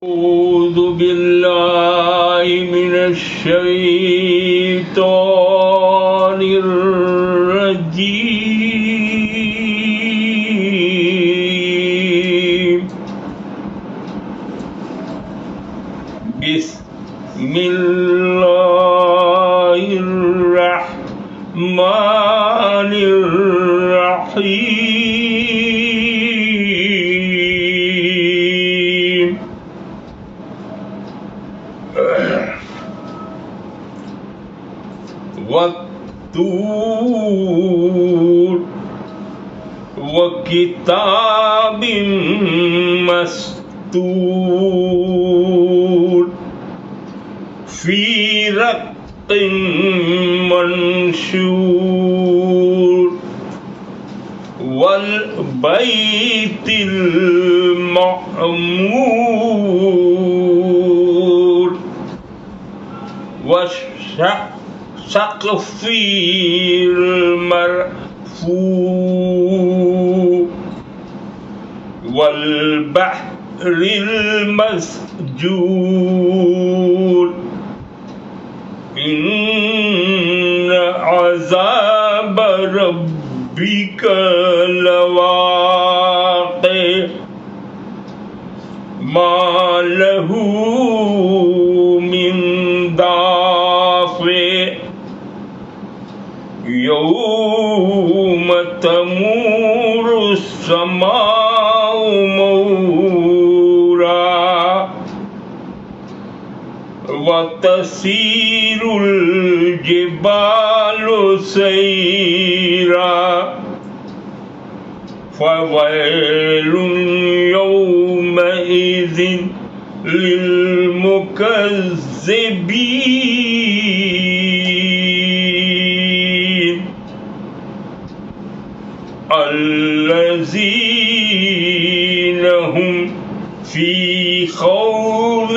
أعوذ بالله من الشيطان الرجيم بسم الله الرحمن الرحيم والطور وكتاب مسطور في رق منشور والبيت المعمور والسقف المرفوع والبحر المسجور إن عذاب ربك لواقع ما له من دافع يوم تمور السماء مورا وتسير الجبال سيرا فويل يومئذ للمكذبين الذين هم في خوض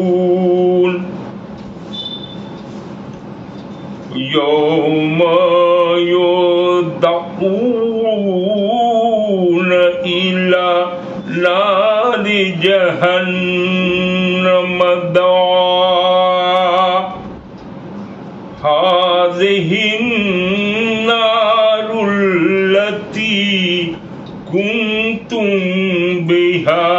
يلعبون يوم يدعون إلى نار جهنم دعا هذه النار التي كنتم بها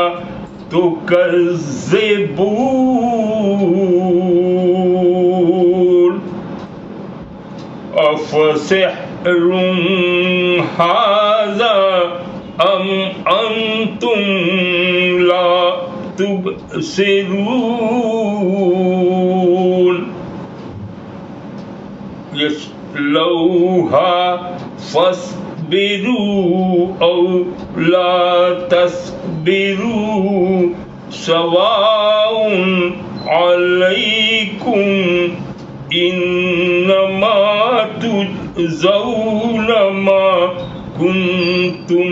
تكذبون أفسحر هذا أم أنتم لا تبصرون يصلوها فاصبروا أو لا تصبروا سواء عليكم إنما تجزون ما كنتم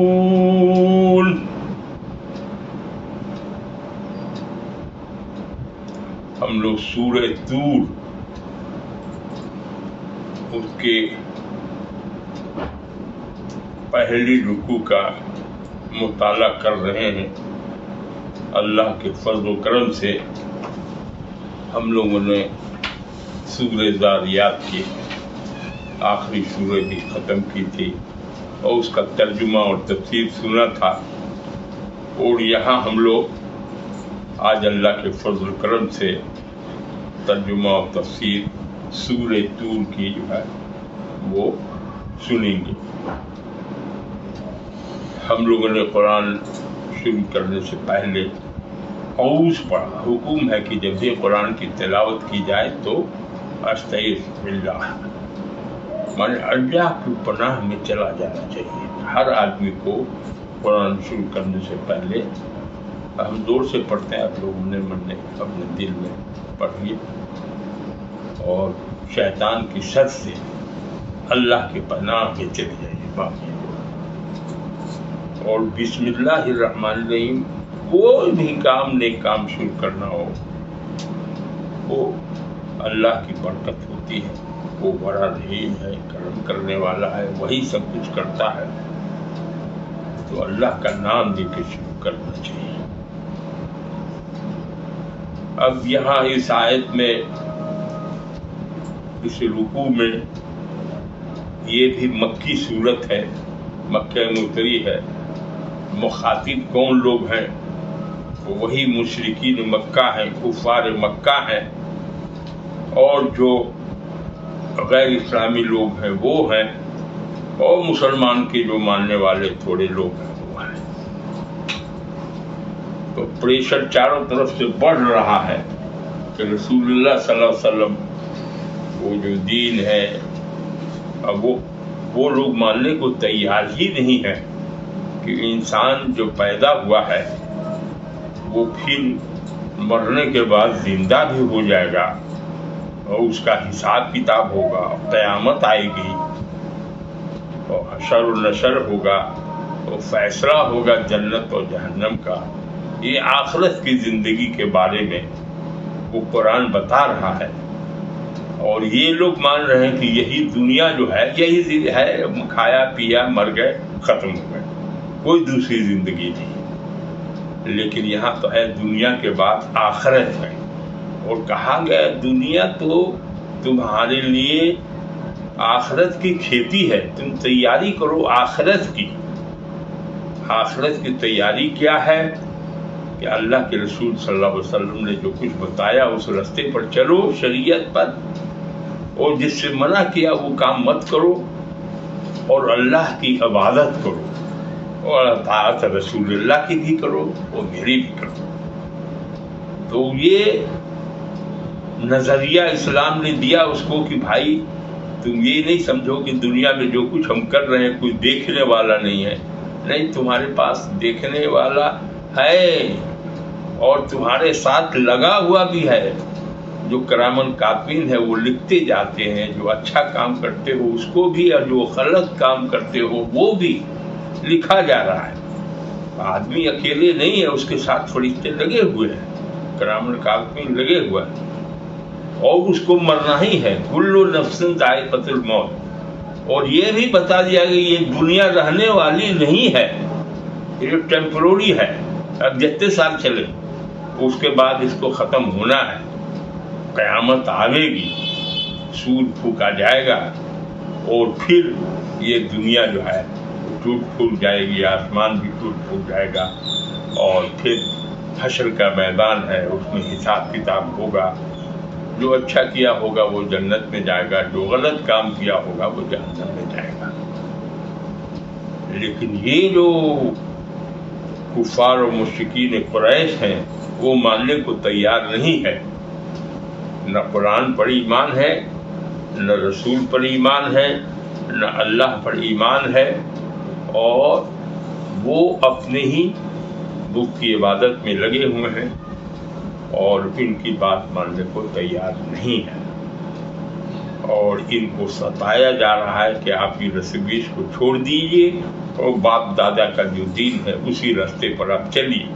تعملون. ہم لوگ سورہ طور اس کے پہلی رکوع کا مطالعہ کر رہے ہیں. اللہ کے فضل و کرم سے ہم لوگوں نے سورہ ذاریات کی آخری سورہ بھی ختم کی تھی اور اس کا ترجمہ اور تفسیر سنا تھا. اور یہاں ہم لوگ آج اللہ کے فضل و کرم سے ترجمہ اور تفسیر سورہ طور کی جو ہے وہ سنیں گے. ہم لوگوں نے قرآن شروع کرنے سے پہلے اعوذ پڑھا. حکم ہے کہ جب بھی قرآن کی تلاوت کی جائے تو استعیذ باللہ مانے اللہ کی پناہ میں چلا جانا چاہیے. ہر آدمی کو قرآن شروع کرنے سے پہلے ہم زور سے پڑھتے ہیں, آپ لوگ من اپنے دل میں پڑھیے اور شیطان کی شر سے اللہ کی پناہ میں چلے جائیے. باقی اور بسم اللہ الرحمن الرحیم کوئی بھی کام نیک کام شروع کرنا ہو وہ اللہ کی برکت ہوتی ہے. وہ بڑا رحیم ہے، کرم کرنے والا ہے، وہی سب کچھ کرتا ہے، تو اللہ کا نام لے کے شروع کرنا چاہیے۔ اب یہاں اس آیت میں، اس رکوع میں، یہ بھی مکی صورت ہے، مکہ میں اتری ہے، مخاطب کون لوگ ہیں؟ وہی مشرکین مکہ ہیں، کفار مکہ ہیں، اور جو غیر اسلامی لوگ ہیں وہ ہیں، اور مسلمان کے جو ماننے والے تھوڑے لوگ ہیں وہ ہیں۔ تو پریشر چاروں طرف سے بڑھ رہا ہے کہ رسول اللہ صلی اللہ علیہ وسلم وہ جو دین ہے، اب وہ لوگ ماننے کو تیار ہی نہیں ہے کہ انسان جو پیدا ہوا ہے وہ پھر مرنے کے بعد زندہ بھی ہو جائے گا، اور اس کا حساب کتاب ہوگا، قیامت آئے گی، اور حشر و نشر ہوگا، اور فیصلہ ہوگا جنت اور جہنم کا۔ یہ آخرت کی زندگی کے بارے میں وہ قرآن بتا رہا ہے، اور یہ لوگ مان رہے ہیں کہ یہی دنیا جو ہے یہی ہے، کھایا پیا مر گئے ختم ہو گئے، کوئی دوسری زندگی نہیں۔ لیکن یہاں تو ہے دنیا کے بعد آخرت ہے، اور کہا گیا دنیا تو تمہارے لیے آخرت کی کھیتی ہے، تم تیاری کرو آخرت کی۔ آخرت کی تیاری کیا ہے کہ اللہ کے رسول صلی اللہ علیہ وسلم نے جو کچھ بتایا اس راستے پر چلو، شریعت پر، اور جس سے منع کیا وہ کام مت کرو، اور اللہ کی عبادت کرو، اور اطاعت رسول اللہ کی بھی کرو اور میری بھی کرو۔ تو یہ نظریہ اسلام نے دیا اس کو کہ بھائی تم یہ نہیں سمجھو کہ دنیا میں جو کچھ ہم کر رہے ہیں کوئی دیکھنے والا نہیں ہے، نہیں، تمہارے پاس دیکھنے والا ہے، اور تمہارے ساتھ لگا ہوا بھی ہے، جو کرامن کاتبین ہے وہ لکھتے جاتے ہیں، جو اچھا کام کرتے ہو اس کو بھی، اور جو غلط کام کرتے ہو وہ بھی لکھا جا رہا ہے۔ آدمی اکیلے نہیں ہے، اس کے ساتھ فرشتے لگے ہوئے ہیں، کرامن کاتبین لگے ہوئے ہیں، اور اس کو مرنا ہی ہے، کل نفس ذائقۃ الموت۔ اور یہ بھی بتا دیا کہ یہ دنیا رہنے والی نہیں ہے، یہ ٹیمپروری ہے، اب جتنے سال چلے اس کے بعد اس کو ختم ہونا ہے، قیامت آئے گی، سور پھونکا جائے گا، اور پھر یہ دنیا جو ہے ٹوٹ پھوٹ جائے گی، آسمان بھی ٹوٹ پھوٹ جائے گا، اور پھر حشر کا میدان ہے، اس میں حساب کتاب ہوگا، جو اچھا کیا ہوگا وہ جنت میں جائے گا، جو غلط کام کیا ہوگا وہ جہنم میں جائے گا۔ لیکن یہ جو کفار و مشرکین قریش ہیں وہ ماننے کو تیار نہیں ہے، نہ قرآن پر ایمان ہے، نہ رسول پر ایمان ہے، نہ اللہ پر ایمان ہے، اور وہ اپنے ہی بت کی عبادت میں لگے ہوئے ہیں، اور ان کی بات ماننے کو تیار نہیں ہے، اور ان کو ستایا جا رہا ہے کہ آپ کی رسویش کو چھوڑ دیجئے، اور باپ دادا کا جو دین ہے اسی راستے پر آپ چلیے،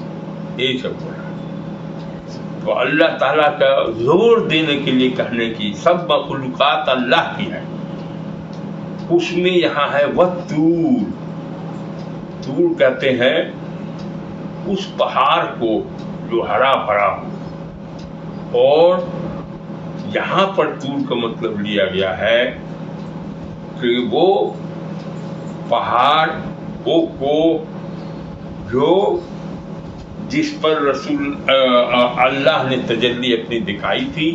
یہ سب ہو رہا ہے۔ تو اللہ تعالیٰ کا زور دینے کے لیے کہنے کی سب مخلوقات اللہ کی ہے، اس میں یہاں ہے وَالطُّورِ، طور کہتے ہیں اس پہاڑ کو جو ہرا بھرا ہو، اور یہاں پر طور کا مطلب لیا گیا ہے کہ وہ پہاڑ کو جو جس پر رسول اللہ نے تجلی اپنی دکھائی تھی،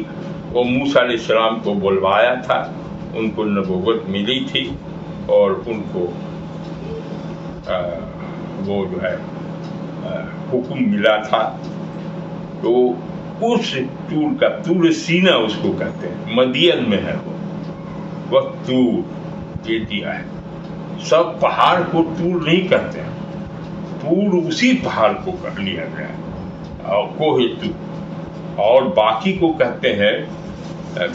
وہ موسیٰ علیہ السلام کو بلوایا تھا، ان کو نبوت ملی تھی، اور ان کو وہ جو ہے حکم ملا تھا، تو اس طور کا طور سینہ اس کو کہتے ہیں، مدین میں ہے وہ طور یہ دیا ہے۔ سب پہاڑ کو طور نہیں کہتے ہیں، طور اسی پہاڑ کو کر لیا گیا ہے، اور کوہ طور، اور باقی کو کہتے ہیں،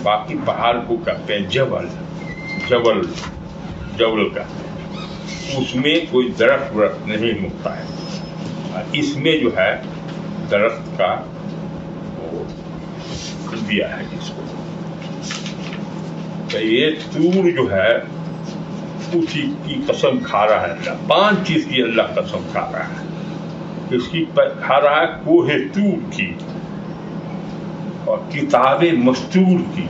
باقی پہاڑ کو کہتے ہیں جبل کہتے ہیں، اس میں کوئی درخت نہیں مکتا ہے، اس میں جو ہے درخت کا وہ دیا ہے اس کو۔ کہ یہ طور جو ہے اسی کی قسم کھا رہا ہے اللہ. 5 چیز کی اللہ قسم کھا رہا ہے. اس کی کھا رہا ہے کوہ طور کی اور کتاب مستور کی.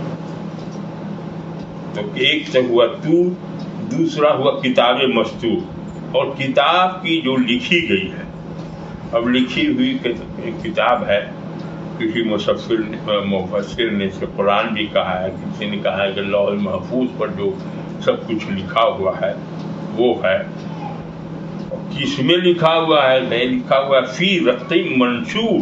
تو ایک تو ہوا طور، دوسرا ہوا کتاب مستور. اور کتاب کی جو لکھی گئی ہے، اب لکھی ہوئی کتاب ہے، کسی مفسر نے اسے قرآن بھی کہا ہے، کسی نے کہا ہے کہ لوح محفوظ پر جو سب کچھ لکھا ہوا ہے وہ ہے. کس میں لکھا ہوا ہے؟ نہیں لکھا ہوا ہے فی رق منشور.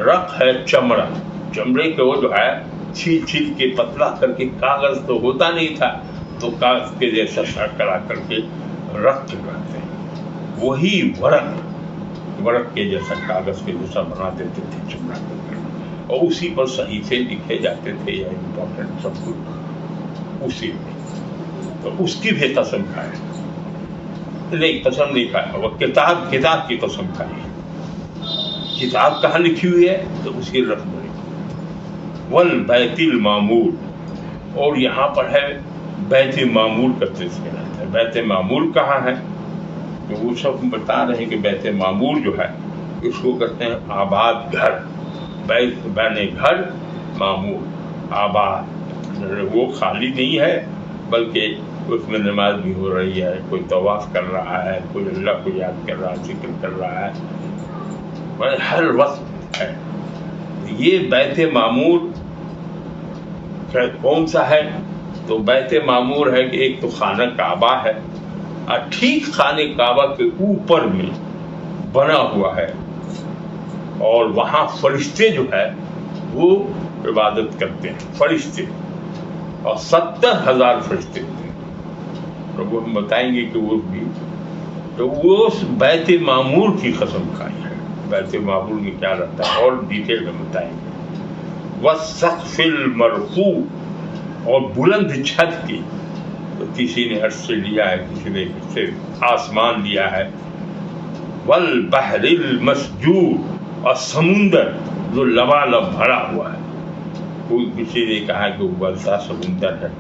رق ہے چمڑا، چمڑے کے وہ جو ہے چھیل چھیل کے پتلا کر کے، کاغذ تو ہوتا نہیں تھا تو کاغذ کے جیسا کرا کر کے رق کرتے ہیں. وہی ورق کے جیسا، کاغذ کے جیسا بنا دیتے تھے چمڑا کر کے، اور اسی پر صحیفے لکھے جاتے تھے یا امپورٹنٹ سب کچھ اسی میں. تو اس کی بھی قسم کھائے. نہیں، قسم نہیں کھایا، وہ کتاب کی قسم کھائی. کتاب کہاں لکھی ہوئی ہے؟ تو اس کی رقم والبیت المعمور. اور یہاں پر ہے بیت معمور کا تذکرہ ہے. بیت معمور کہاں ہے؟ تو وہ سب بتا رہے ہیں کہ بیت معمور جو ہے اس کو کہتے ہیں آباد گھر. بیت بین گھر، معمور آباد. وہ خالی نہیں ہے بلکہ اس میں نماز بھی ہو رہی ہے، کوئی طواف کر رہا ہے، کوئی اللہ کو یاد کر رہا ہے، ذکر کر رہا ہے، ہر وقت ہے. یہ بیت معمور کون سا ہے؟ تو بیت معمور ہے کہ ایک تو خانہ کعبہ ہے، اور ٹھیک خانہ کعبہ کے اوپر میں بنا ہوا ہے، اور وہاں فرشتے جو ہے وہ عبادت کرتے ہیں. فرشتے، اور 70,000 فرشتے ہوتے ہیں. تو وہ ہم بتائیں گے کہ وہ بھی، تو وہ بیت معمور کی قسم کھائی ہے. بیت معمور میں کیا رہتا ہے اور ڈیٹیل میں بتائیں گے. والسقف المرفوع، اور بلند چھت کی. تو کسی نے عرش سے لیا ہے، کسی نے سے آسمان لیا ہے. والبحر المسجور، اور سمندر جو لبالب بھرا ہوا ہے. کوئی کسی نے کہا کہ وہ بلتا سمندر ہے.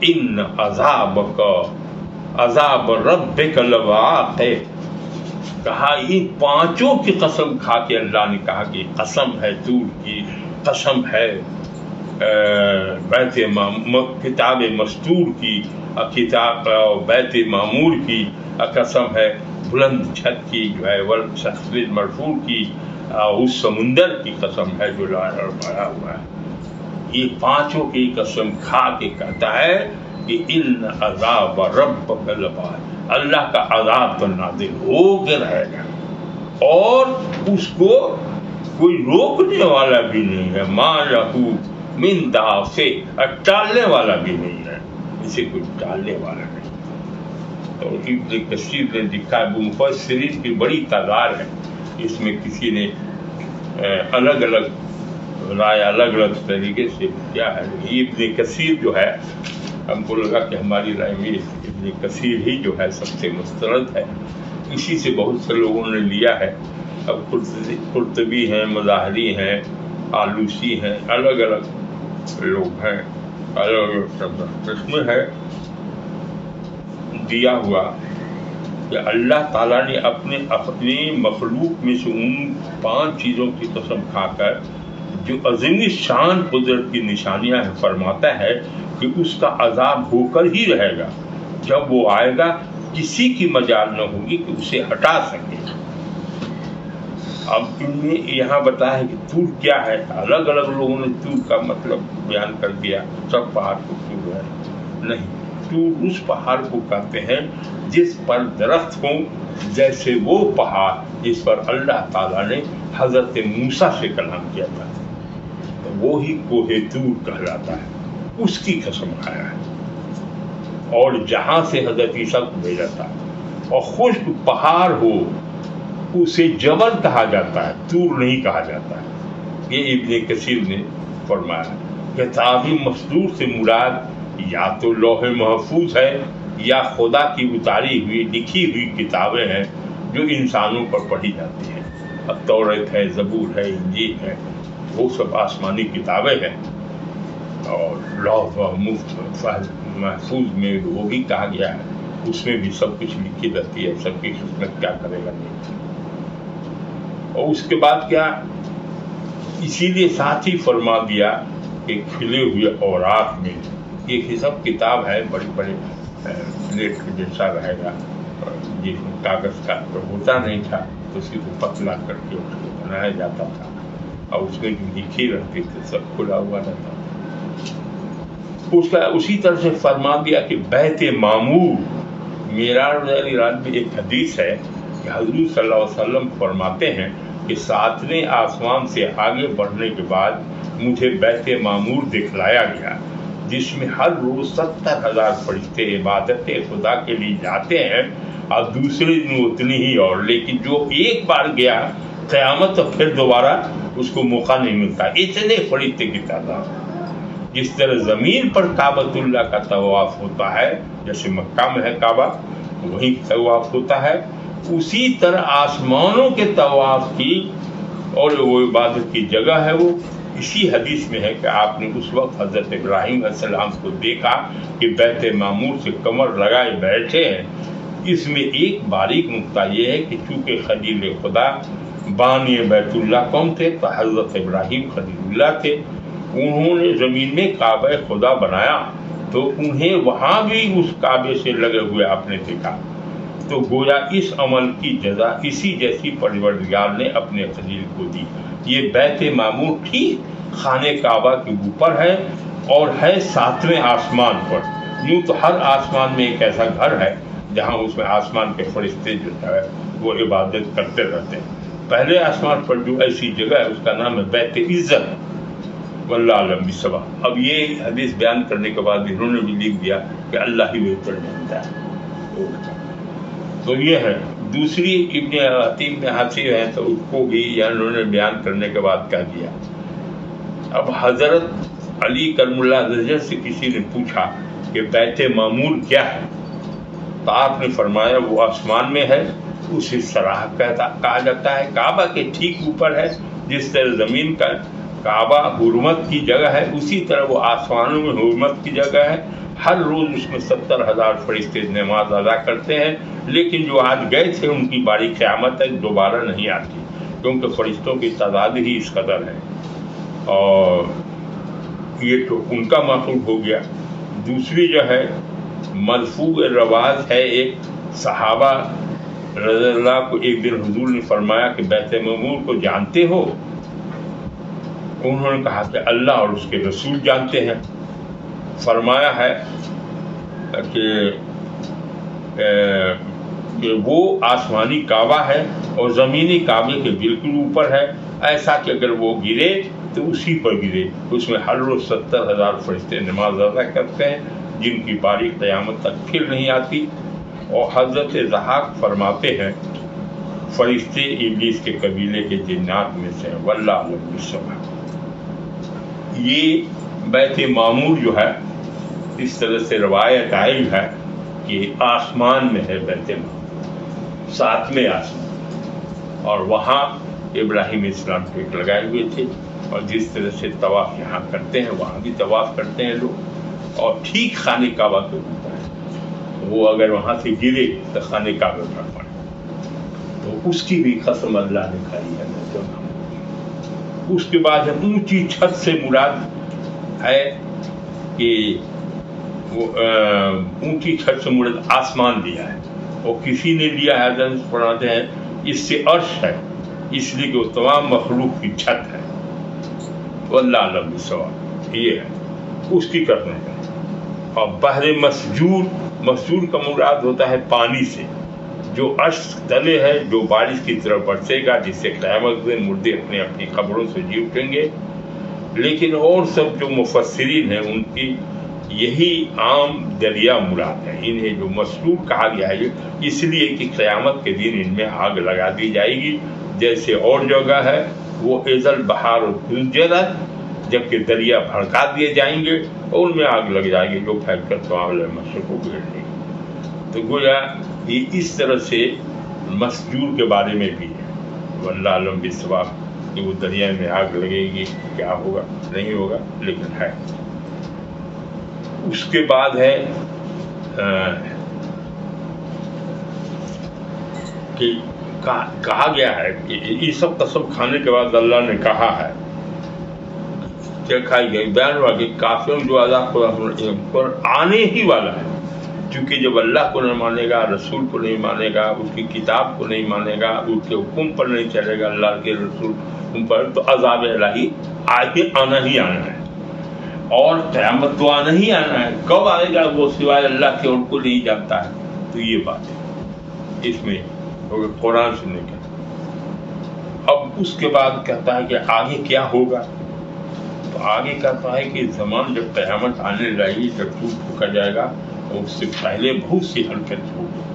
ان عذاب ربک لواقع. کہا ان 5 کی قسم کھا کے اللہ نے کہا کہ قسم ہے طور کی، قسم ہے کتاب مستور کی، کتاب بیت معمور کی، قسم ہے بلند چھت کی جو ہے، والسقف المرفوع کی، اس سمندر کی قسم ہے جو بھرا ہوا ہے. یہ 5 کی قسم کھا کے کہتا ہے کہ ان عذاب ربک لواقع. اللہ کا عذاب تو نازل ہو کے رہے گا، اور اس کو کوئی روکنے والا بھی نہیں ہے. ما لہ من دافع، ٹالنے والا بھی نہیں ہے، اسے کوئی ٹالنے والا نہیں. تو ابن کثیر نے لکھا ہے، مفسرین کی بڑی تعداد ہے، اس میں کسی نے الگ الگ رائے الگ الگ طریقے سے کیا ہے. ابن کثیر جو ہے، ہم کو لگا کہ ہماری رائے میں ابن کثیر ہی جو ہے سب سے مستند ہے. اسی سے بہت سے لوگوں نے لیا ہے. اب قرطبی ہیں، مظاہری ہیں، آلوسی ہیں، الگ الگ لوگ ہیں، الگ الگ. اس میں ہے دیا ہوا کہ اللہ تعالیٰ نے اپنی مخلوق میں سے ان 5 چیزوں کی قسم کھا کر جو عظیم شان قدرت کی نشانیاں ہیں فرماتا ہے کہ اس کا عذاب ہو کر ہی رہے گا. جب وہ آئے گا کسی کی مجال نہ ہوگی کہ اسے ہٹا سکے. اب ان میں یہاں بتایا ہے کہ طور کیا ہے. الگ الگ لوگوں نے طور کا مطلب بیان کر دیا. سب پہاڑ کو طور ہے نہیں. طور اس پہاڑ کو کہتے ہیں جس پر درخت ہوں، جیسے وہ پہاڑ جس پر اللہ تعالیٰ نے حضرت موسیٰ سے کلام کیا تھا، تو وہی کوہ طور کہلاتا ہے. اس کی قسم کھایا ہے. اور جہاں سے حضرت عیسیٰ کو بھیجا تھا، اور خشک پہاڑ ہو اسے جبل کہا جاتا ہے، طور نہیں کہا جاتا ہے. یہ ابن کثیر نے فرمایا. کتاب مستور سے مراد یا تو لوح محفوظ ہے یا خدا کی اتاری ہوئی لکھی ہوئی کتابیں ہیں جو انسانوں پر پڑھی جاتی ہیں. توریت ہے، زبور ہے، انجیل ہے، وہ سب آسمانی کتابیں ہیں. اور لوح محفوظ میں وہ بھی کہا گیا ہے، اس میں بھی سب کچھ لکھی رہتی ہے، سب کی خدمت کیا کرے گا نہیں۔ اور اس کے بعد کیا، اسی لیے ساتھ ہی فرما دیا کہ کھلے ہوئے اوراق میں، یہ سب کتاب ہے بڑے بڑے پلیٹ کے جیسا رہے گا، جس میں کاغذ کا تو ہوتا نہیں تھا، تو اسی کو پتلا کر کے اس کو بنایا جاتا تھا، اور اس میں جو لکھی رہتی تھی سب کھلا ہوا رہتا تھا۔ اس کا اسی طرح سے فرما دیا کہ بیت معمور، معراج والی رات میں ایک حدیث ہے کہ حضور صلی اللہ علیہ وسلم فرماتے ہیں کہ 7ویں آسمان سے آگے بڑھنے کے بعد مجھے بیت معمور دکھلایا گیا، جس میں ہر روز 70,000 فرشتے عبادت خدا کے لیے جاتے ہیں، اور دوسرے دن اتنی ہی اور، لیکن جو ایک بار گیا قیامت تو پھر دوبارہ اس کو موقع نہیں ملتا، اتنے فرشتے کی تعداد۔ جس طرح زمین پر کعبۃ اللہ کا طواف ہوتا ہے، جیسے مکہ میں ہے کعبہ وہیں طواف ہوتا ہے، اسی طرح آسمانوں کے طواف کی اور وہ عبادت کی جگہ ہے۔ وہ اسی حدیث میں ہے کہ آپ نے اس وقت حضرت ابراہیم علیہ السلام کو دیکھا کہ بیت معمور سے کمر لگائے بیٹھے ہیں۔ اس میں ایک باریک نقطہ یہ ہے کہ چونکہ خلیل خدا بانی بیت اللہ کون تھے، تو حضرت ابراہیم خلیل اللہ تھے، انہوں نے زمین میں کعبہ خدا بنایا، تو انہیں وہاں بھی اس کعبے سے لگے ہوئے آپ نے دیکھا۔ تو گویا اس عمل کی جزا اسی جیسی پروردگار نے اپنے خلیل کو دی۔ یہ بیت معمور ٹھیک خانہ کعبہ کے اوپر ہے اور ہے 7ویں آسمان پر۔ یوں تو ہر آسمان میں ایک ایسا گھر ہے جہاں اس میں آسمان کے فرشتے جو ہے وہ عبادت کرتے رہتے ہیں۔ پہلے آسمان پر جو ایسی جگہ ہے اس کا نام ہے بیت عزت، واللہ اعلم بالصواب۔ اب یہ حدیث بیان کرنے کے بعد انہوں نے بھی لکھ دیا کہ اللہ ہی بہتر جانتا ہے۔ تو یہ ہے دوسری ابن حتیم میں حاصل ہے، تو اس کو بھی انہوں نے بیان کرنے کے بعد کہہ دیا۔ اب حضرت علی کرم اللہ وجہ سے کسی نے پوچھا کہ بیت معمور کیا ہے، تو آپ نے فرمایا وہ آسمان میں ہے، اسے سراہ کہا جاتا ہے، کعبہ کے ٹھیک اوپر ہے۔ جس طرح زمین کا کعبہ حرمت کی جگہ ہے، اسی طرح وہ آسمانوں میں حرمت کی جگہ ہے۔ ہر روز اس میں 70,000 فرشتے نماز ادا کرتے ہیں، لیکن جو آج گئے تھے ان کی باری قیامت تک دوبارہ نہیں آتی، کیونکہ فرشتوں کی تعداد ہی اس قدر ہے، اور یہ تو ان کا معقول ہو گیا۔ دوسری جو ہے مرفوع رواج ہے، ایک صحابہ رضی اللہ کو ایک دن حضور نے فرمایا کہ بیت معمور کو جانتے ہو؟ انہوں نے کہا کہ اللہ اور اس کے رسول جانتے ہیں۔ فرمایا ہے کہ وہ آسمانی کعبہ ہے اور زمینی کعبے کے بالکل اوپر ہے، ایسا کہ اگر وہ گرے تو اسی پر گرے۔ اس میں ہر روز 70,000 فرشتے نماز ادا کرتے ہیں، جن کی باری قیامت تک پھر نہیں آتی۔ اور حضرت ضحاک فرماتے ہیں فرشتے ابلیس کے قبیلے کے جنات میں سے ہیں، واللہ اعلم بالصواب۔ یہ بیت معمور جو ہے اس طرح سے روایت آئی ہے کہ آسمان میں ہے بیت معمور، 7ویں آسمان، اور وہاں ابراہیم اسلام ٹیک لگائے ہوئے تھے، اور جس طرح سے طواف یہاں کرتے ہیں وہاں بھی طواف کرتے ہیں لوگ، اور ٹھیک خانہ کعبہ کے اوپر ہے۔ وہ اگر وہاں سے گرے تو خانہ کعبہ پر پڑے، تو اس کی بھی قسم اللہ نے کھائی ہے۔ اس کے بعد اونچی چھت سے مراد ہے کہ وہ اونچی چھت سے مراد آسمان لیا ہے، اور کسی نے لیا ہے حضرت فرماتے ہیں اس سے عرش ہے، اس لیے کہ وہ تمام مخلوق کی چھت ہے۔ واللہ اعلم بالصواب۔ یہ ہے اس کی کرنے کا۔ اور بحر مسجور کا مراد ہوتا ہے پانی سے، جو عرش تلے ہے، جو بارش کی طرف برسے گا، جس سے قیامت میں مردے اپنے اپنی قبروں سے جی اٹھیں گے۔ لیکن اور سب جو مفسرین ہیں ان کی یہی عام دریا مراد ہے۔ انہیں جو مسجور کہا گیا ہے اس لیے کہ قیامت کے دن ان میں آگ لگا دی جائے گی، جیسے اور جگہ ہے وہ اذا البحار سجرت، جبکہ دریا بھڑکا دیے جائیں گے اور ان میں آگ لگ جائے گی جو پھیل کر تمام مشرق کو گھیر لے گی۔ تو گویا یہ اس طرح سے مسجور کے بارے میں بھی ہے، واللہ اعلم بالصواب، کہ وہ دریا میں آگ لگے گی، کیا ہوگا نہیں ہوگا، لیکن ہے۔ اس کے بعد ہے کہ کہا گیا ہے کہ یہ سب قسم کھانے کے بعد اللہ نے کہا ہے کیا کھائی گئی، بیان ہوا کہ کافروں جو عذاب پر آنے ہی والا ہے، کیونکہ جب اللہ کو نہیں مانے گا، رسول کو نہیں مانے گا، اس کی کتاب کو نہیں مانے گا، اس کے حکم پر نہیں چلے گا، اللہ کے رسول پر، تو عذاب الہی آگے آنا ہی آنا ہے، اور قیامت تو آنا ہی آنا ہے۔ کب آئے گا وہ سوائے اللہ کے اور کو نہیں جانتا ہے۔ تو یہ بات ہے اس میں قرآن سننے کا۔ اب اس کے بعد کہتا ہے کہ آگے کیا ہوگا، تو آگے کہتا ہے کہ زمان جب قیامت آنے لگے گی، جب ٹوٹ پھوکا جائے گا، اور اس سے پہلے بہت سی حرکت ہوگی۔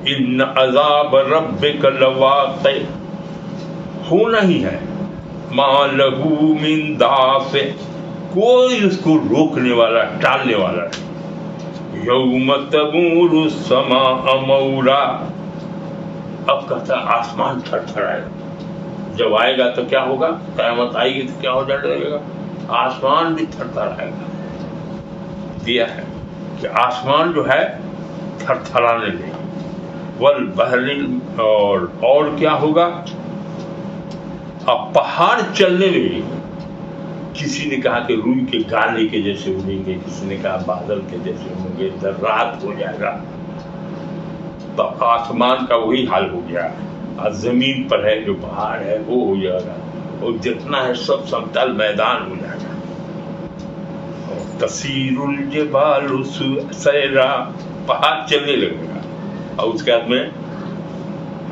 ان عذاب ربک لواقع، ہونا ہی ہے، ما لہ من دافع، کوئی اس کو روکنے والا ٹالنے والا نہیں۔ یوم تمور السماء مورا، اب کہتا ہے آسمان تھر تھر آئے گا، جب آئے گا تو کیا ہوگا، قیامت آئے گی تو کیا ہو جائے گا، آسمان بھی تھر تھر آئے گا۔ دیا ہے کہ آسمان جو ہے تھر تھرانے لگے، والبحر، اور کیا ہوگا، اب پہاڑ چلنے لگے۔ کسی نے کہا کہ روئی کے گالے کے جیسے اڑیں گے، کسی نے کہا بادل کے جیسے ہوں گے، ذرات ہو جائے گا۔ تو آسمان کا وہی حال ہو گیا، اور زمین پر ہے جو پہاڑ ہے وہ ہو جائے گا، اور جتنا ہے سب سمتل میدان ہو جائے گا۔ تسیر الجبال سیرا، پہاڑ چلنے لگے گا۔ اور اس کے بعد میں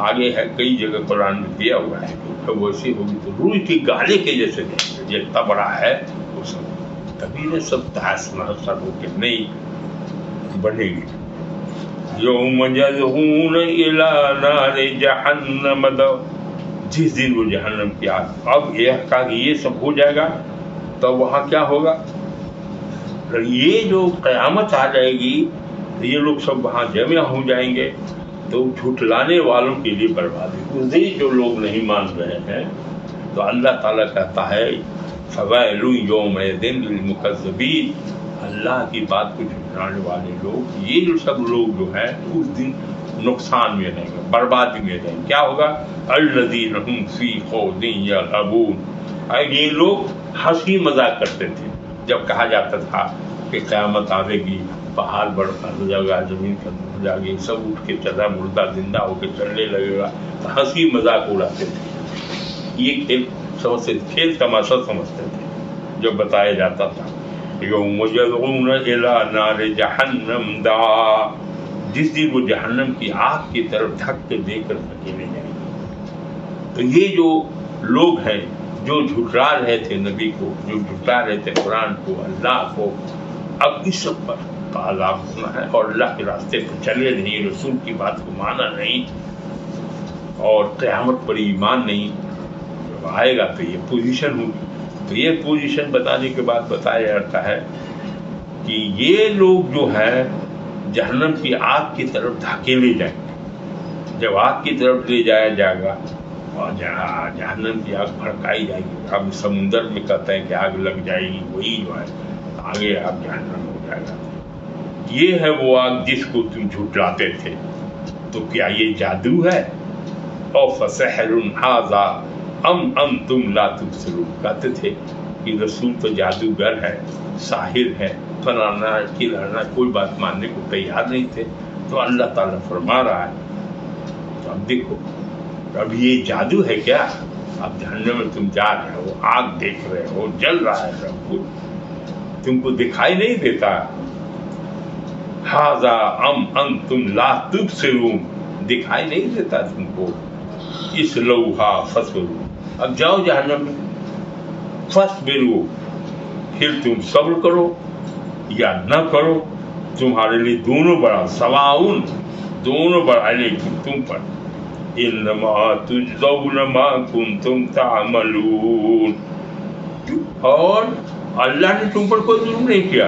آگے ہے کئی جگہ قرآن میں دیا ہوا ہے کہ ویسی ہوگی تو روئی کے گالے کے جیسے جتنا بڑا ہے وہ سب، تبھی نے سب تحس نحسر ہو کے نہیں بنے گی۔ یوم یدعون الی نار جہنم، جس دن وہ جہنم کی آگ، اب یہ کہا کہ یہ سب ہو جائے گا تو وہاں کیا ہوگا، یہ جو قیامت آ جائے گی یہ لوگ سب وہاں جمع ہو جائیں گے، تو جھٹلانے والوں کے لیے بربادی، جو لوگ نہیں مان رہے ہیں، تو اللہ تعالیٰ کہتا ہے فویل یومئذ للمکذبین، اللہ کی بات کو جھٹلانے والے لوگ، یہ جو سب لوگ جو ہیں اس دن نقصان میں رہیں گے، بربادی میں رہیں گے۔ کیا ہوگا، الذین هم فی خوض یلعبون، یہ لوگ ہنسی مذاق کرتے تھے جب کہا جاتا تھا کہ قیامت آئے گی، پہاڑ بڑھتا ہو جائے گا، زمین ختم ہو جائے گی، سب اٹھ کے چلا مردہ زندہ ہو کے چلنے لگے گا، تو ہنسی مذاق اڑاتے تھے، یہ کھیل سمجھتے، کھیل تماشا سمجھتے تھے جو بتایا جاتا تھا۔ یوم یدعون الی نار جہنم دعا، جس دن وہ جہنم کی آگ کی طرف دھک کے دے کر دھکیلے جائیں گے۔ تو یہ جو لوگ ہیں جو جھٹلا رہے تھے نبی کو، جو جھٹلا رہے تھے قرآن کو، اللہ کو، اب اس سب پر عذاب ہونا ہے، اور اللہ کے راستے پر چلے نہیں، رسول کی بات کو مانا نہیں، اور قیامت پر ایمان نہیں، جب آئے گا تو یہ پوزیشن ہوگی۔ تو یہ پوزیشن بتانے کے بعد بتایا جاتا ہے کہ یہ لوگ جو ہے جہنم کی آگ کی طرف دھکیلے جائیں گے، جب آگ کی طرف لے جایا جائے گا، اور جہنم کی آگ بھڑکائی جائے گی، اب سمندر میں کہتے ہیں کہ آگ لگ جائے گی، وہی جو ہے آگے آگ جہنم ہو جائے گا۔ یہ ہے وہ آگ جس کو تم جھٹلاتے تھے، تو کیا یہ جادو ہے؟ او فسحر ھذا ام انتم لا تبصرون، کہتے تھے کہ رسول تو جادوگر ہے، ساحر ہے، فلانا کھلانا، کوئی بات ماننے کو تیار نہیں تھے۔ تو اللہ تعالیٰ فرما رہا ہے، تو اب دیکھو، اب یہ جادو ہے کیا؟ اب جہنم میں تم جا رہے ہو، آگ دیکھ رہے ہو، جل رہا ہے سب کچھ، تم کو دکھائی نہیں دیتا؟ ھذا ام انتم لا تبصرون، دکھائی نہیں دیتا تم کو؟ اصلوھا فاصبروا، اب جاؤ جہنم میں، فاصبروا، پھر تم صبر کرو یا نہ کرو، تمہارے لیے دونوں بڑا، سواؤن، دونوں بڑا علیکم، تم پر، انما تجزون ما کنتم تعملون، اور اللہ نے تم پر کوئی ظلم نہیں کیا،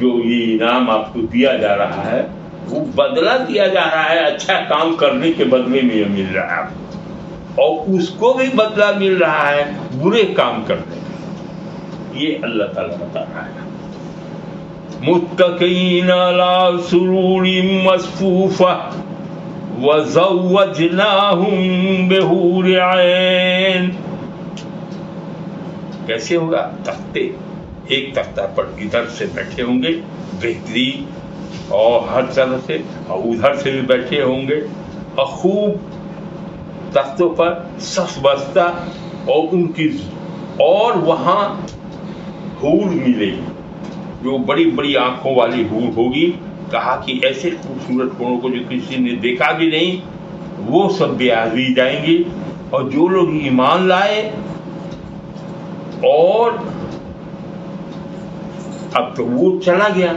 جو یہ انعام آپ کو دیا جا رہا ہے وہ بدلہ دیا جا رہا ہے، اچھا کام کرنے کے بدلے میں یہ مل رہا ہے آپ کو، اور اس کو بھی بدلہ مل رہا ہے برے کام کرنے کا. یہ اللہ تعالیٰ بتا رہا ہے. متکئین علی سرور مصفوفہ وزوجناہم بحور عین. کیسے ہوگا؟ تختے، ایک تختہ پر ادھر سے بیٹھے ہوں گے بہترین، اور ہر طرح سے، اور ادھر سے بھی بیٹھے ہوں گے، اور خوب تختوں پر صف بستہ، اور ان کی، اور وہاں حور ملے گی جو بڑی بڑی آنکھوں والی حور ہوگی. کہا کہ ایسے خوبصورت حوروں کو جو کسی نے دیکھا بھی نہیں، وہ سب بیاضی جائیں گے. اور جو لوگ ایمان لائے اور اب تو وہ چلا گیا،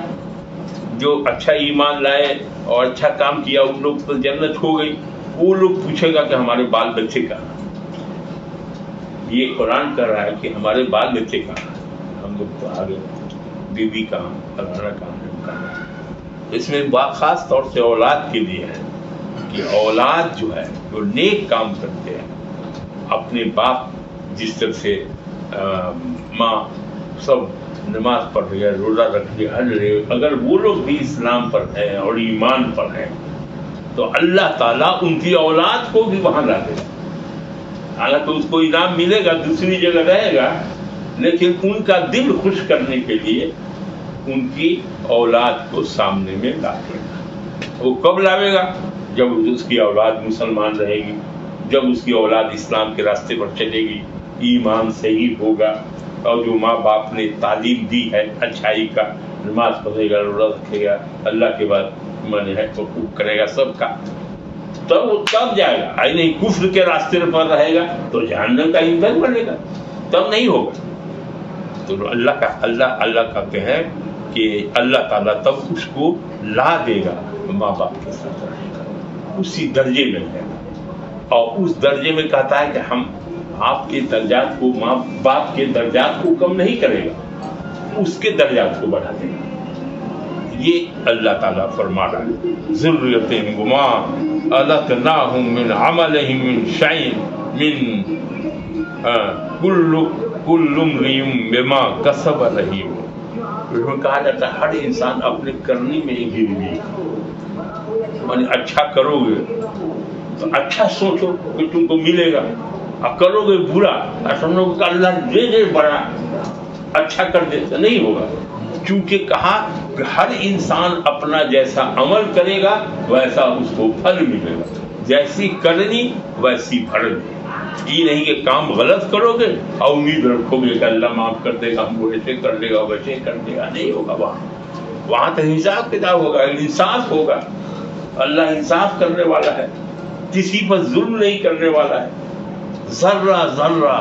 جو اچھا ایمان لائے اور اچھا کام کیا ان لوگ تو جنت ہو گئی. وہ لوگ پوچھے گا کہ ہمارے بال بچے کہاں؟ یہ قرآن کر رہا ہے کہ ہمارے بال بچے کہاں؟ ہم لوگ تو آگے بیوی کہاں، فلانا کہاں. اس میں خاص طور سے اولاد کے لیے ہے کہ اولاد جو ہے جو نیک کام کرتے ہیں، اپنے باپ جس طرح سے ماں سب نماز پڑھ رہی ہے، روزہ رکھ رہی ہے، حج رہے، اگر وہ لوگ بھی اسلام پر ہیں اور ایمان پر ہیں تو اللہ تعالیٰ ان کی اولاد کو بھی وہاں لا دے گا. حالانکہ اس کو انعام ملے گا، دوسری جگہ رہے گا، لیکن ان کا دل خوش کرنے کے لیے ان کی اولاد کو سامنے میں لا دے گا. وہ کب لاوے گا؟ جب اس کی اولاد مسلمان رہے گی، جب اس کی اولاد اسلام کے راستے پر چلے گی، ایمان صحیح ہوگا، اور جو ماں باپ نے تعلیم دی ہے اچھائی کا، نماز پڑھے گا، روزہ رکھے گا، اللہ کے بعد من ہے حقوق کرے گا سب کا، تب وہ تب جائے گا. آئی نہیں کفر کے راستے پر رہے گا تو جہنم کا ایندھن بنے گا، تب نہیں ہوگا. تو اللہ کہتے ہیں کہ اللہ تعالیٰ تب اس کو لا دے گا، ماں باپ کے ساتھ رہے گا، اسی درجے میں ہے. اور اس درجے میں کہتا ہے کہ ہم آپ کے درجات کو، ماں باپ کے درجات کو کم نہیں کرے گا، اس کے درجات کو بڑھا دے گا. یہ اللہ تعالیٰ فرما رہا ہے. ذریۃ وما التناہم من عملہم من شیء من کل امرئ بما کسب رہین. اس میں کہا جاتا ہے ہر انسان اپنے کرنی میں ہی گر گئی. یعنی اچھا کرو گے تو اچھا سوچو کہ تم کو ملے گا، اور کرو گے برا اور سمجھو کہ اللہ دے بڑا اچھا کر دے، تو نہیں ہوگا. چونکہ کہا کہ ہر انسان اپنا جیسا عمل کرے گا ویسا اس کو پھل ملے گا، جیسی کرنی ویسی بھرنی. یہ نہیں کہ کام غلط کرو گے اور امید رکھو گے کہ اللہ معاف کر دے گا، ہم کو ایسے کر دے گا ویسے کر دے گا. نہیں ہوگا. وہاں تو حساب کتاب ہوگا، انصاف ہوگا. اللہ انصاف کرنے والا ہے، کسی پر ظلم نہیں کرنے والا ہے. ذرہ ذرہ،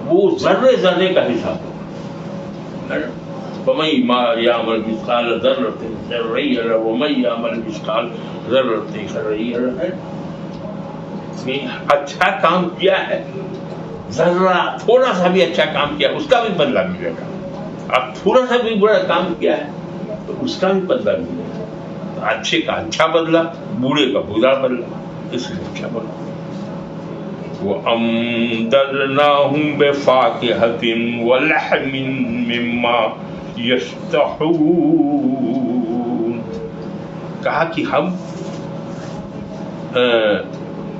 وہ ذرے ذرے کا حساب ہوگا. وَمَن يَعْمَلْ مِثْقَالَ ذَرَّةٍ خَيْرًا يَرَهُ وَمَن يَعْمَلْ مِثْقَالَ ذَرَّةٍ شَرًّا يَرَهُ. اچھا کام کیا ہے، ذرہ تھوڑا سا بھی اچھا کام کیا اس کا بھی بدلہ ملے گا. اب تھوڑا سا بھی برا کام کیا ہے تو اس کا بھی بدلہ ملے گا. اچھے کا اچھا بدلہ، برے کا برا بدلہ، اس لیے اچھا بدلہ. وَأَمْدَدْنَاهُمْ بِفَاكِهَةٍ وَلَحْمٍ مِّمَّا يَشْتَهُونَ. کہا کہ ہم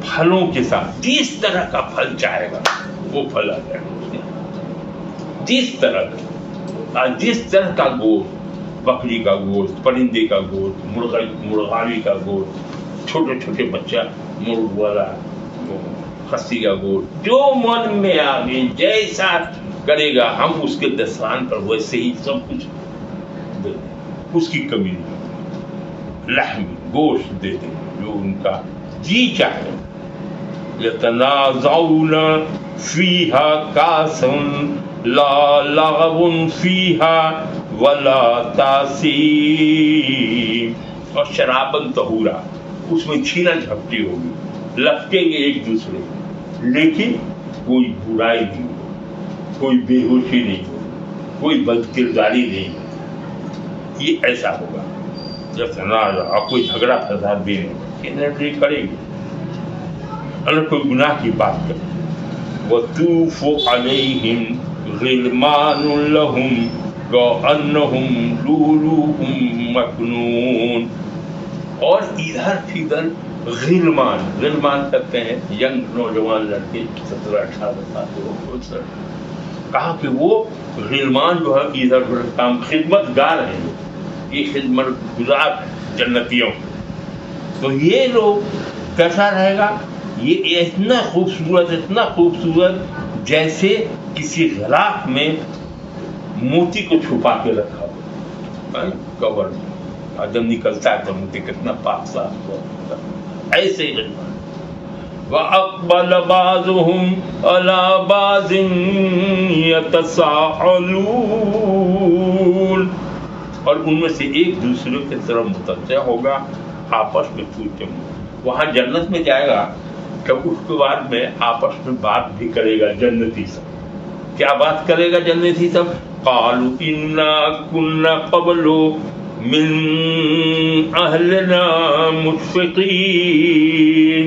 پھلوں کے ساتھ جس طرح کا پھل چاہے گا وہ پھل آ جائے گا. جس طرح کا گوشت، بکری کا گوشت، پرندے کا گوشت، مرغاوی کا گوشت، چھوٹے چھوٹے بچہ مرغ والا، خسی کا گوشت، جو من میں آگے جیسا کرے گا ہم اس کے دسترخوان پر ویسے ہی سب کچھ دے دیں. اس کی کمی نہیں. لحم گوشت دے دیں جو ان کا جی چاہے. یتنازعون فیہا کاسن لا لغو فیہا ولا تاثیم. اور شرابن طہورا، اس میں چھینا جھپٹی ہوگی، لپٹیں گے ایک دوسرے، لیکن کوئی برائی نہیں ہوگی، کوئی بے ہوشی نہیں ہوگی. کوئی بد کرداری نہیں، یہ ایسا ہوگا جیسے ناراض اور کوئی جھگڑا فساد بھی نہیں کرے گی، اگر کوئی گناہ کی بات کرے. وَطُوفُ عَلَيْهِمْ غِلْمَانٌ لَهُمْ كَأَنَّهُمْ لُؤْلُؤٌ مَكْنُونٌ. اور ادھر ادھر غلمان کہتے ہیں ینگ نوجوان لڑکے 17-18 سال کے، کہا کہ وہ غلمان جو ہے ادھر ادھر کام خدمت گار ہیں، یہ خدمت گزار جنتیوں. تو یہ لوگ کیسا رہے گا؟ یہ اتنا خوبصورت جیسے کسی غلاف میں موتی کو چھپا کے رکھا ہو کور میں، اور جب نکلتا ہے تو موتی کتنا پاک صاف ہوتا ہے، ایسے ہی غلمان. وَأَقْبَلَ بَعْضُهُمْ عَلَى بَعْضٍ يَتَسَاءَلُونَ. اور ان میں سے ایک دوسرے کی طرف متوجہ ہوگا، آپس میں پوچھتے ہوں. وہاں جنت میں جائے گا تو اس کے بعد میں آپس میں بات بھی کرے گا جنتی سب. کیا بات کرے گا جنتی سب؟ قَالُوا إِنَّا كُنَّا قَبْلُ مِنْ أَهْلِنَا مُشْفِقِينَ.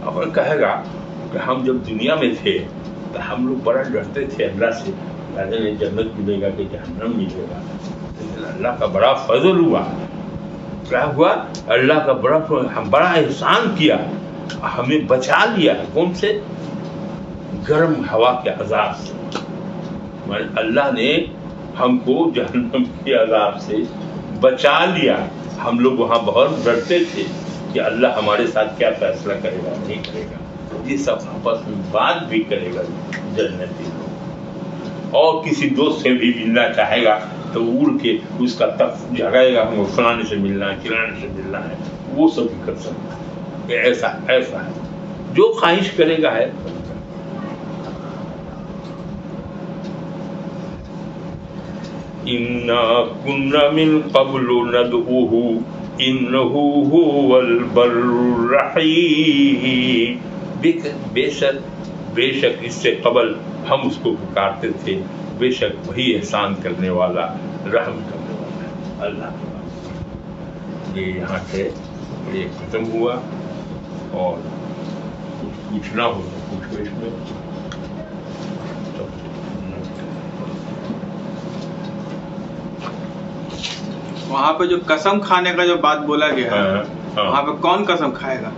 اور کہے گا کہ ہم جب دنیا میں تھے تو ہم لوگ بڑا ڈرتے تھے اللہ سے، میں جنت ملے گا کہ جہنم ملے گا. اللہ کا بڑا فضل ہوا، کیا ہوا؟ اللہ کا بڑا احسان کیا، ہمیں بچا لیا. کون سے؟ گرم ہوا کے عذاب سے. اللہ نے ہم کو جہنم کے عذاب سے بچا لیا. ہم لوگ وہاں بہت ڈرتے تھے کہ اللہ ہمارے ساتھ کیا فیصلہ کرے گا، نہیں کرے گا. یہ سب آپس میں بات بھی کرے گا جنتی لوگ. اور کسی دوست سے بھی ملنا چاہے گا تو اڑ کے اس کا تف جگائے گا، ہم کو فلانے سے ملنا ہے، فلانے سے ملنا ہے. وہ سب بھی کر سکتا ہے. ایسا ہے جو خواہش کرے گا ہے. اِنَّا كُنَّا مِن قَبْلُ نَدْعُوهُ إِنَّهُ هُوَ الْبَرُّ الرَّحِيمُ. بے شک اس سے قبل ہم اس کو پکارتے تھے، بے شک وہی احسان کرنے والا، رحم کرنے والا ہے اللہ کے بعد. یہ یہاں سے یہ ختم ہوا. اور کچھ پوچھنا ہو تو پوچھو اس میں. وہاں پہ جو قسم کھانے کا جو بات بولا گیا ہے، وہاں پہ کون قسم کھائے گا؟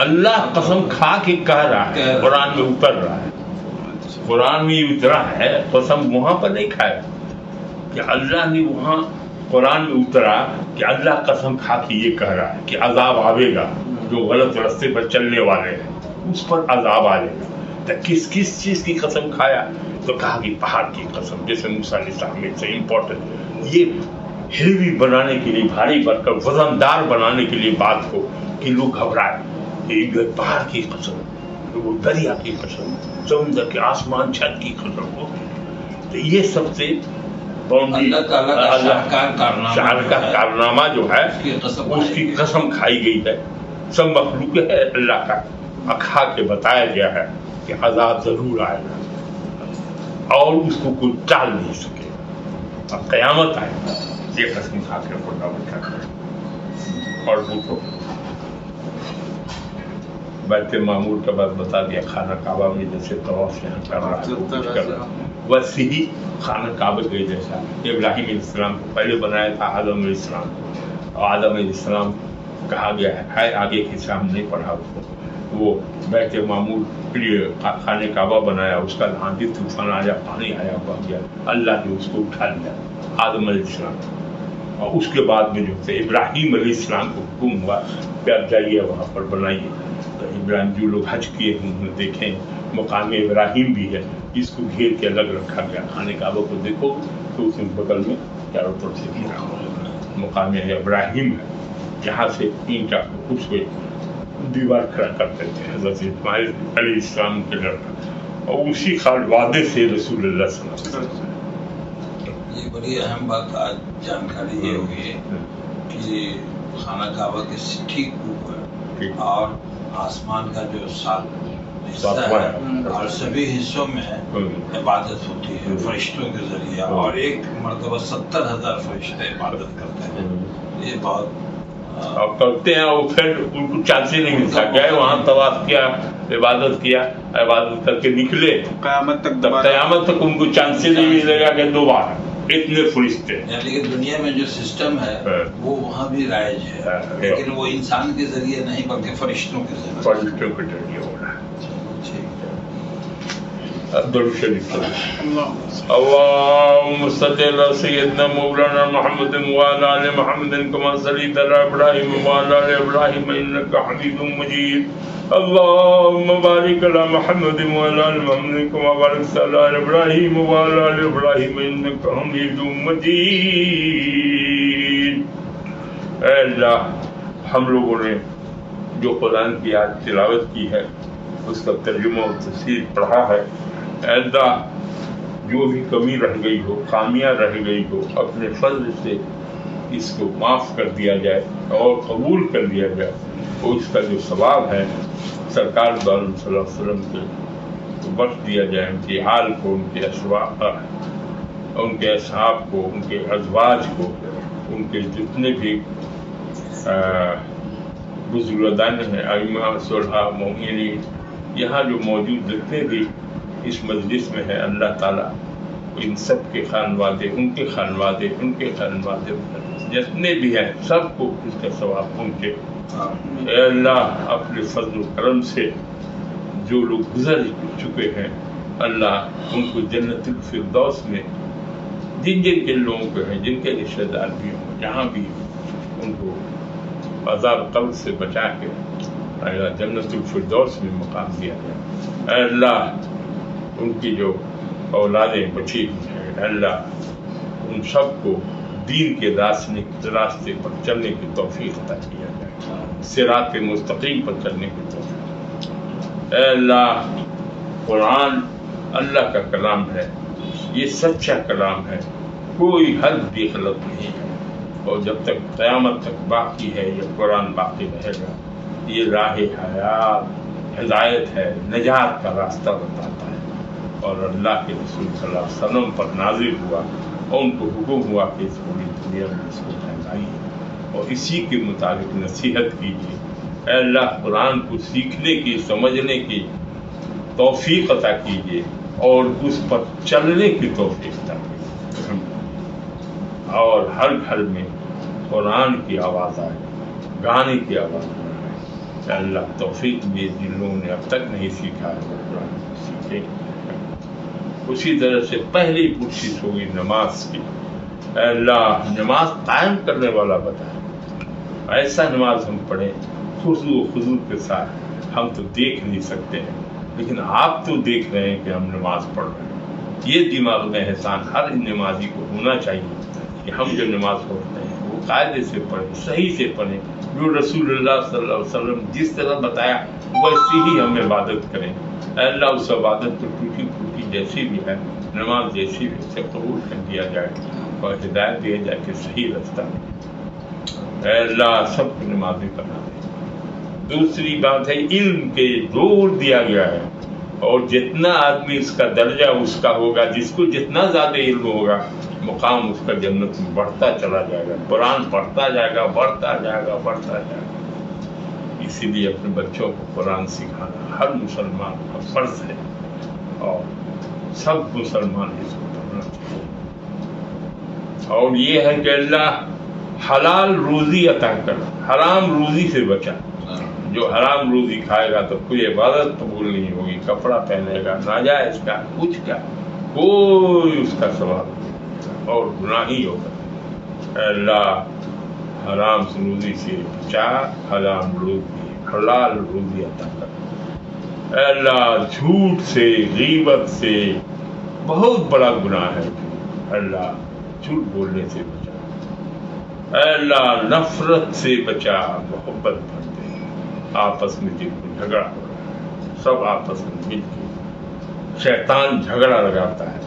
اللہ قسم کھا کے کہہ رہا ہے، قرآن میں اتر رہا ہے، قرآن میں اترا ہے. قسم وہاں پر نہیں کھایا کہ اللہ نے وہاں قرآن میں اترا کہ اللہ قسم کھا کے یہ کہہ رہا ہے کہ عذاب آئے گا. جو غلط راستے پر چلنے والے ہیں اس پر عذاب آئے گا. تو کس چیز کی قسم کھایا؟ تو کہا کہ پہاڑ کی قسم. جیسے موسیٰ علیہ السلام سے امپورٹنٹ یہ ہیوی بنانے کے لیے، بھاری بڑھ کر وزن دار بنانے کے لیے بات کو کہ لوگ گھبرائے. پہاڑ کی قسم، وہ دریا کی قسم، سمندر کے آسمان چھت کی قسم ہو. تو یہ سب سے اللہ کا کارنامہ جو ہے اس کی قسم کھائی گئی ہے. سب مخلوق ہے اللہ کا، کھا کے بتایا گیا ہے کہ عذاب ضرور آئے گا اور اس کو کوئی ٹال نہیں سکے. اب قیامت آئے گا، یہ قسم کھا کے خدا بچا کر. اور پوچھو بیت معمور کا بات بتا دیا. خانہ کعبہ میں جیسے طواف یہاں کر رہا ہے ویسے ہی خانہ کعبہ کے جیسا ابراہیم علیہ السلام کو پہلے بنایا تھا آدم علیہ السلام کو. اور آدم علیہ السلام کہا گیا ہے آگے کے حصہ ہم نہیں پڑھا اس کو. وہ بیت معمور کے لیے خانہ کعبہ بنایا، اس کا آندھی طوفان آیا، پانی آیا، بہ گیا. اللہ نے اس کو اٹھا لیا آدم علیہ السلام. اور اس کے بعد میں جو تھے ابراہیم علیہ السلام کو حکم ہوا کہ آپ جائیے وہاں پر بنائیے. تو ابراہیم جو لوگ حج کیے ہیں انہوں نے دیکھیں مقام ابراہیم بھی ہے، اس کو گھیر کے الگ رکھا گیا. خانہ کعبہ کو دیکھو تو اس میں بغل میں چاروں طرف سے گھیرا ہوا مقام ابراہیم ہے، جہاں سے اینٹا اس کو دیوار کھڑا کرتے تھے حضرت اسماعیل علیہ السلام کے لڑکا. اور اسی وعدے سے رسول اللہ صلی اللہ علیہ وسلم. یہ بڑی اہم بات آج جانکاری یہ ہوئی ہے کہ خانہ کعبہ کے ٹھیک اوپر اور آسمان کا جو حصہ ہے اور سبھی حصوں میں عبادت ہوتی ہے فرشتوں کے ذریعے، اور ایک مرتبہ 70,000 فرشتے عبادت کرتے ہیں. یہ بہت اب کرتے ہیں، وہ پھر ان کو چانس ہی نہیں ملتا. گئے وہاں طواف کیا، عبادت کیا، عبادت کر کے نکلے، قیامت تک تب قیامت تک ان کو چانس ہی نہیں ملے گا کہ دوبارہ اتنے فرشتے. لیکن دنیا میں جو سسٹم ہے وہ وہاں بھی رائج ہے، لیکن وہ انسان کے ذریعے نہیں بلکہ فرشتوں کے ذریعے. فرشتوں کے ذریعے ہو رہا ہے. درود شریف اللهم صل على سيدنا مولانا محمد وعلى آل محمد كما صليت على إبراهيم وعلى آل إبراهيم إنك حميد مجيد. اللهم بارك على محمد وعلى آل محمد كما باركت على إبراهيم وعلى آل إبراهيم إنك حميد مجيد. اے اللہ، ہم لوگوں نے جو قرآن کی آج تلاوت کی ہے اس کا ترجمہ و تفسیر پڑھا ہے، اے اللہ جو بھی کمی رہ گئی ہو، خامیاں رہ گئی ہو، اپنے فضل سے اس کو معاف کر دیا جائے اور قبول کر لیا جائے. اور اس کا جو ثواب ہے سرکار دو عالم صلی اللہ علیہ وسلم کو بخش دیا جائے، ان کی حال کو، ان کے اسواق، ان کے اصحاب کو، ان کے ازواج کو، ان کے جتنے بھی بزرگان ہیں، ائمہ، صلحاء، مومنین، یہاں جو موجود جتنے بھی اس مجلس میں ہیں، اللہ تعالیٰ ان سب کے خانوادے، ان کے خانوادے، ان کے خانوادے جتنے بھی ہیں سب کو اس کا ثواب پہنچے. اے اللہ اپنے فضل و کرم سے جو لوگ گزر چکے ہیں، اللہ ان کو جنت الفردوس میں جن کے لوگوں کے ہیں، جن کے رشتہ دار بھی ہوں، جہاں بھی ان کو عذاب قبر سے بچا کے اللہ جنت الفردوس میں مقام دیا گیا. اے اللہ ان کی جو اولادیں بچی ہوئی ہیں، اللہ ان سب کو دین کے راستے پر چلنے کی توفیق عطا کیا جائے، صراط مستقیم پر چلنے کی توفیق. اے اللہ قرآن اللہ کا کلام ہے، یہ سچا کلام ہے، کوئی حرف بھی غلط نہیں ہے، اور جب تک قیامت تک باقی ہے یہ قرآن باقی رہے گا. یہ راہ حیات، ہدایت ہے، نجات کا راستہ بتاتا ہے. اور اللہ کے رسول صلی اللہ علیہ وسلم پر نازل ہوا اور ان کو حکم ہوا کہ اس پوری دنیا میں اس کو پھیلائیے اور اسی کے مطابق نصیحت کیجیے. اے اللہ قرآن کو سیکھنے کی، سمجھنے کی توفیق عطا کیجیے اور اس پر چلنے کی توفیق عطا کیجیے، اور ہر گھر میں قرآن کی آواز آئے، گانے کی آواز آئے. اللہ توفیق بھی جن لوگوں نے اب تک نہیں سیکھا ہے وہ قرآن کو سیکھے. اسی طرح سے پہلی کوشش ہوگی نماز کی. اے اللہ نماز قائم کرنے والا بتا، ایسا نماز ہم پڑھیں خضوع و خضوع کے ساتھ. ہم تو دیکھ نہیں سکتے ہیں لیکن آپ تو دیکھ رہے ہیں کہ ہم نماز پڑھ رہے ہیں. یہ دماغ میں احسان ہر نمازی کو ہونا چاہیے کہ ہم جو نماز پڑھتے ہیں وہ قاعدے سے پڑھیں، صحیح سے پڑھیں، جو رسول اللہ صلی اللہ علیہ وسلم جس طرح بتایا ویسی ہی ہم عبادت کریں. اے اللہ اس عبادت کو ٹوٹی پھوٹی جیسی بھی ہے، نماز جیسی بھی، اسے قبول کر دیا جائے اور ہدایت دیا جائے کہ صحیح رستہ. اے اللہ سب کو نمازی بنا دے. دوسری بات ہے علم کے زور دیا گیا ہے، اور جتنا آدمی اس کا درجہ اس کا ہوگا، جس کو جتنا زیادہ علم ہوگا مقام اس کا جنت میں بڑھتا چلا جائے گا. قرآن پڑھتا جائے گا، بڑھتا جائے گا، بڑھتا جائے گا. اسی لیے اپنے بچوں کو قرآن سکھانا ہر مسلمان کا فرض ہے، اور سب مسلمان اس کو پڑھنا چاہیے. اور یہ ہے کہ اللہ حلال روزی عطا کر، حرام روزی سے بچا. جو حرام روزی کھائے گا تو کوئی عبادت قبول نہیں ہوگی، کپڑا پہنے گا ناجائز کا، کچھ کا، کوئی اس کا ثواب اور گناہ ہی ہوگا. اے اللہ حرام روزی سے بچا، حرام روزی، حلال روزی عطا کر. اے اللہ جھوٹ سے، غیبت سے بہت بڑا گناہ ہے. اللہ جھوٹ بولنے سے بچا. اے اللہ نفرت سے بچا، محبت بھر دے. آپس میں جن کو جھگڑا ہو رہا ہے سب آپس میں مل کے، شیطان جھگڑا لگاتا ہے،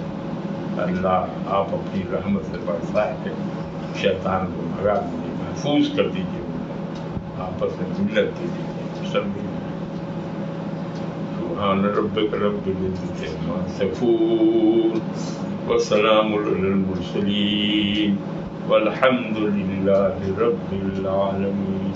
اللہ آپ اپنی رحمت سے برسا کے شیطان کو بھگا دیجیے، محفوظ کر دیجیے، آپس میں ملت دیجیے. سب سبحان ربك رب العزة عما يصفون وسلام على المرسلين والحمد لله رب العالمين.